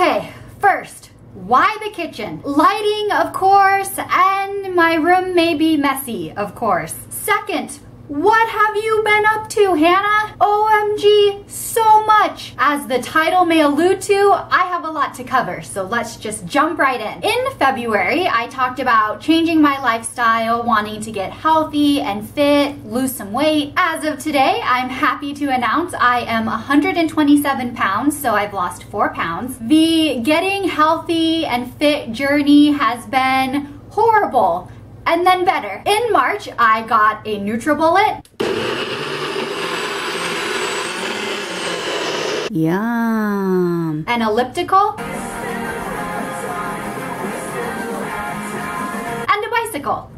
Okay, first, why the kitchen? Lighting, of course, and my room may be messy, of course. Second, what have you been up to, Hannah? OMG, so much. As the title may allude to, I have a lot to cover, so let's just jump right in. In February, I talked about changing my lifestyle, wanting to get healthy and fit, lose some weight. As of today, I'm happy to announce I am 127 pounds, so I've lost 4 pounds. The getting healthy and fit journey has been horrible. And then better. In March, I got a NutriBullet. Yum. An elliptical. And a bicycle.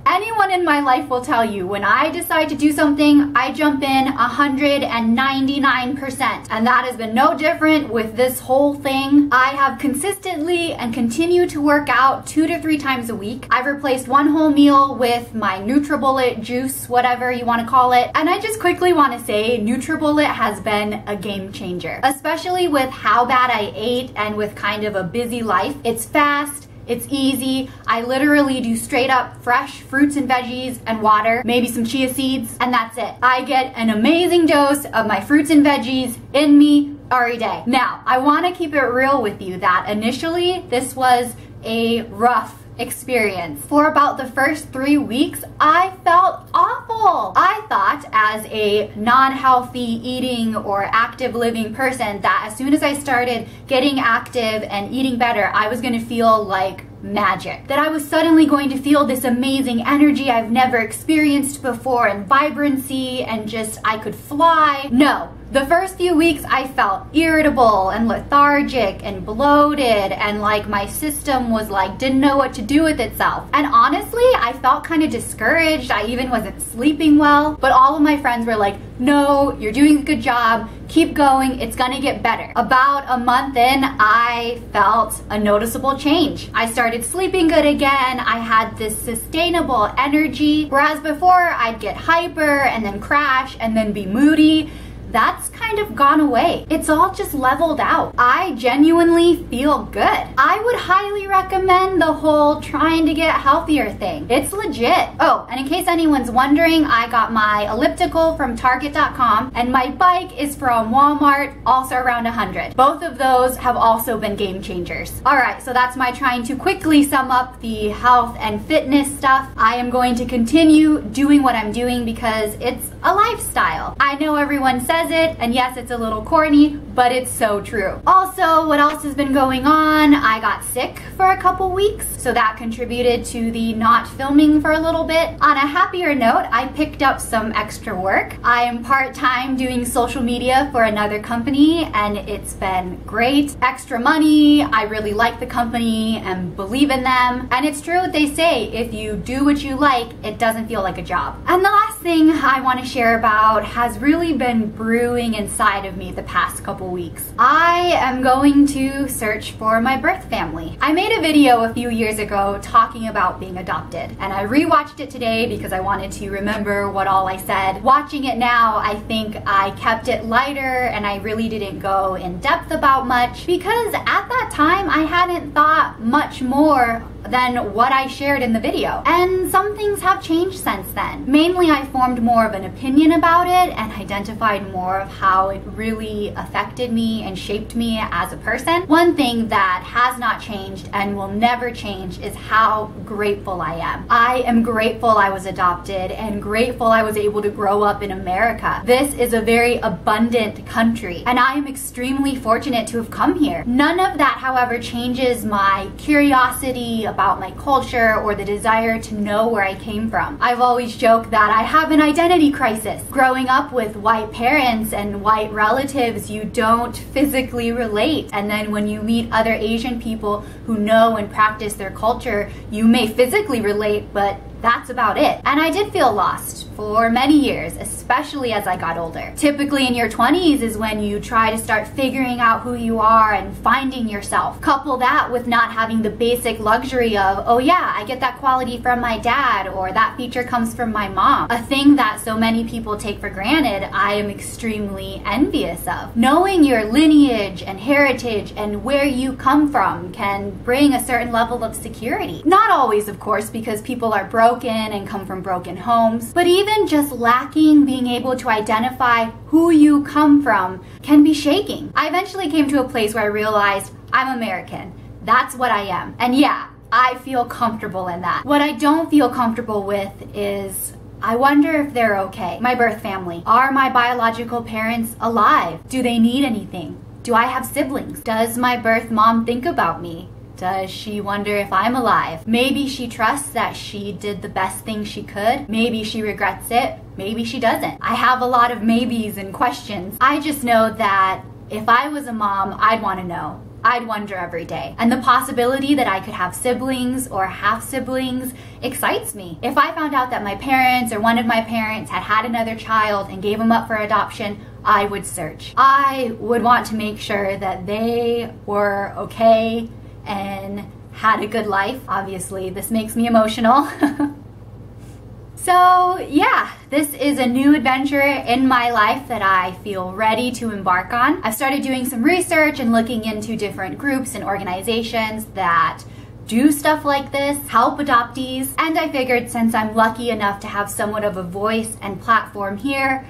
Anyone in my life will tell you, when I decide to do something, I jump in 199%. And that has been no different with this whole thing. I have consistently and continue to work out 2 to 3 times a week. I've replaced one whole meal with my NutriBullet juice, whatever you want to call it. And I just quickly want to say, NutriBullet has been a game changer. Especially with how bad I ate and with kind of a busy life. It's fast. It's easy. I literally do straight up fresh fruits and veggies and water, maybe some chia seeds, and that's it. I get an amazing dose of my fruits and veggies in me every day. Now, I want to keep it real with you that initially this was a rough experience. For about the first 3 weeks, I felt awful. I thought as a non-healthy eating or active living person that as soon as I started getting active and eating better, I was going to feel like magic. That I was suddenly going to feel this amazing energy I've never experienced before and vibrancy and just I could fly. No. The first few weeks I felt irritable and lethargic and bloated and like my system was like didn't know what to do with itself. And honestly, I felt kind of discouraged. I even wasn't sleeping well. But all of my friends were like, no, you're doing a good job. Keep going, it's gonna get better. About a month in, I felt a noticeable change. I started sleeping good again. I had this sustainable energy. Whereas before, I'd get hyper and then crash and then be moody. That's kind of gone away. It's all just leveled out. I genuinely feel good. I would highly recommend the whole trying to get healthier thing. It's legit. Oh, and in case anyone's wondering, I got my elliptical from Target.com and my bike is from Walmart, also around 100. Both of those have also been game changers. All right, so that's my trying to quickly sum up the health and fitness stuff. I am going to continue doing what I'm doing because it's a lifestyle. I know everyone says it, and yes, it's a little corny, but it's so true. Also, what else has been going on? I got sick for a couple weeks, so that contributed to the not filming for a little bit. On a happier note, I picked up some extra work. I am part-time doing social media for another company, and it's been great. Extra money, I really like the company and believe in them. And it's true what they say, if you do what you like, it doesn't feel like a job. And the last thing I want to share about has really been brewing inside of me the past couple weeks. I am going to search for my birth family. I made a video a few years ago talking about being adopted, and I rewatched it today because I wanted to remember what all I said. Watching it now, I think I kept it lighter and I really didn't go in depth about much because at that time I hadn't thought much more than what I shared in the video. And some things have changed since then. Mainly I formed more of an opinion about it and identified more of how it really affected me and shaped me as a person. One thing that has not changed and will never change is how grateful I am. I am grateful I was adopted and grateful I was able to grow up in America. This is a very abundant country and I am extremely fortunate to have come here. None of that, however, changes my curiosity about my culture or the desire to know where I came from. I've always joked that I have an identity crisis. Growing up with white parents and white relatives, you don't physically relate. And then when you meet other Asian people who know and practice their culture, you may physically relate, but that's about it. And I did feel lost for many years, especially as I got older. Typically in your 20s is when you try to start figuring out who you are and finding yourself. Couple that with not having the basic luxury of, oh yeah, I get that quality from my dad, or that feature comes from my mom. A thing that so many people take for granted, I am extremely envious of. Knowing your lineage and heritage and where you come from can bring a certain level of security. Not always, of course, because people are broken and come from broken homes, but even just lacking being able to identify who you come from can be shaking. I eventually came to a place where I realized I'm American. That's what I am. And yeah, I feel comfortable in that. What I don't feel comfortable with is I wonder if they're okay. My birth family. Are my biological parents alive? Do they need anything? Do I have siblings? Does my birth mom think about me? Does she wonder if I'm alive? Maybe she trusts that she did the best thing she could. Maybe she regrets it. Maybe she doesn't. I have a lot of maybes and questions. I just know that if I was a mom, I'd want to know. I'd wonder every day. And the possibility that I could have siblings or half siblings excites me. If I found out that my parents or one of my parents had had another child and gave them up for adoption, I would search. I would want to make sure that they were okay and had a good life. Obviously, this makes me emotional. So yeah, this is a new adventure in my life that I feel ready to embark on. I've started doing some research and looking into different groups and organizations that do stuff like this, help adoptees, and I figured since I'm lucky enough to have somewhat of a voice and platform here,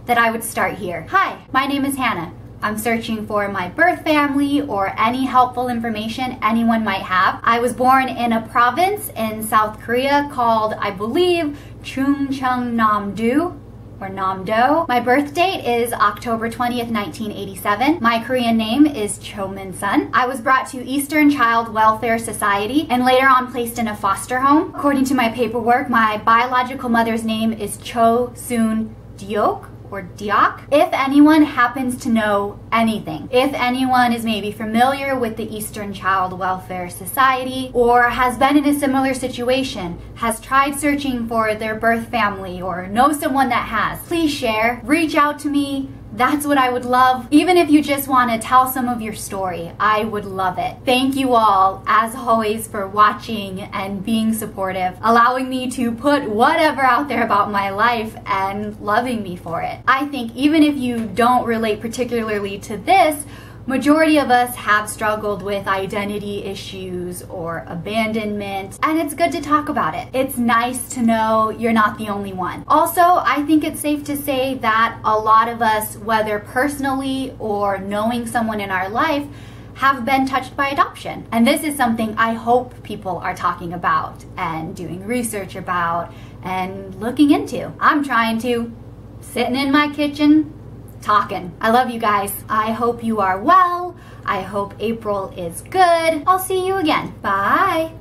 that I would start here. Hi, my name is Hannah. I'm searching for my birth family or any helpful information anyone might have. I was born in a province in South Korea called, I believe, Choongchungnam-do or Nam-do. My birth date is October 20th, 1987. My Korean name is Cho Min-sun. I was brought to Eastern Child Welfare Society and later on placed in a foster home. According to my paperwork, my biological mother's name is Deok or Deok. If anyone happens to know anything, if anyone is maybe familiar with the Eastern Child Welfare Society or has been in a similar situation, has tried searching for their birth family or knows someone that has, please share, reach out to me. That's what I would love. Even if you just want to tell some of your story, I would love it. Thank you all, as always, for watching and being supportive, allowing me to put whatever out there about my life and loving me for it. I think even if you don't relate particularly to this, majority of us have struggled with identity issues or abandonment, and it's good to talk about it. It's nice to know you're not the only one. Also, I think it's safe to say that a lot of us, whether personally or knowing someone in our life, have been touched by adoption. And this is something I hope people are talking about and doing research about and looking into. I'm trying to. Sitting in my kitchen, talking. I love you guys. I hope you are well. I hope April is good. I'll see you again. Bye.